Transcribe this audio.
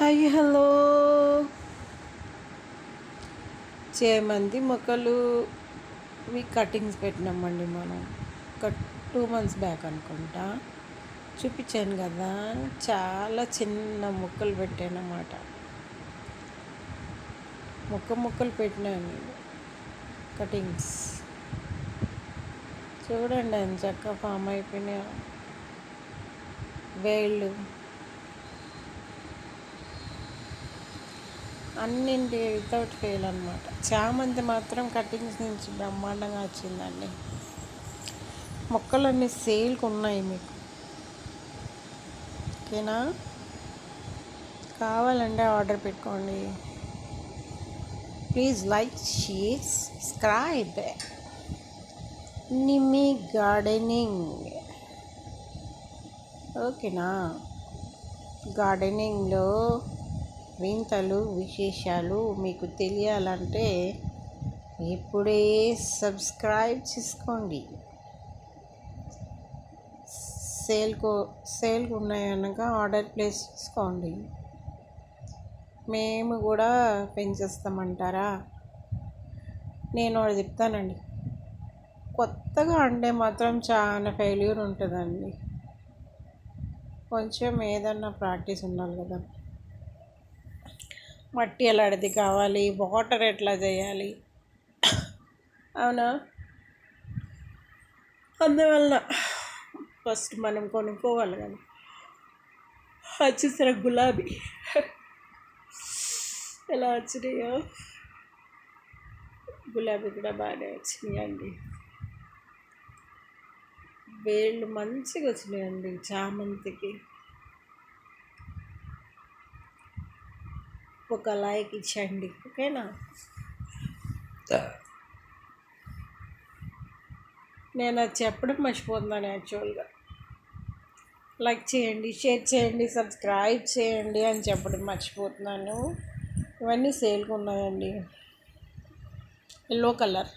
Hi hello చేమంతి మొక్కలు cuttings పెట్టినామండి మనం ఒక 2 months బ్యాక్ అనుకుంటా చూపించాను కదా. చాలా చిన్న మొక్కలు పెట్టానమాట. మొక్కలు పెట్టినాను నేను కటింగ్స్. చూడండి అని చక్కగా ఫామ్ అయిపోయినాయి వేళ్ళు. అన్నింటి వితౌట్ ఫెయిల్ అనమాట. చామంతి మాత్రం కటింగ్స్ నుంచి బ్రహ్మాండంగా వచ్చిందండి. మొక్కలన్నీ సేల్కి ఉన్నాయి మీకు, ఓకేనా? కావాలంటే ఆర్డర్ పెట్టుకోండి. Please like, share, subscribe Nimmi gardening, ఓకేనా? గార్డెనింగ్లో వింతలు విశేషాలు మీకు తెలియాలంటే ఇప్పుడే సబ్స్క్రైబ్ చేసుకోండి. సేల్కు ఉన్నాయనక ఆర్డర్ ప్లేస్ చేసుకోండి. మేము కూడా పెంచేస్తామంటారా? నేను ఒకటి చెప్తానండి, కొత్తగా అంటే మాత్రం చాలా ఫెయిల్యూర్ ఉంటుందండి. కొంచెం ఏదన్నా ప్రాక్టీస్ ఉండాలి కదా. మట్టి ఎలాంటిది కావాలి, వాటర్ ఎట్లా చేయాలి, అవునా? అందువల్ల ఫస్ట్ మనం కొనుక్కోవాలి కదా. వచ్చేసిన గులాబీ ఎలా వచ్చినాయో, గులాబీ కూడా బాగానే వచ్చినాయండి. వేళ్ళు మంచిగా వచ్చినాయండి చామంతికి. ఒక లైక్ ఇచ్చండి, ఓకేనా? నేను అది చెప్పడం మర్చిపోతున్నాను యాక్చువల్గా. లైక్ చేయండి, షేర్ చేయండి, సబ్స్క్రైబ్ చేయండి అని చెప్పడం మర్చిపోతున్నాను. ఇవన్నీ సేల్గా ఉన్నాయండి. Yellow colour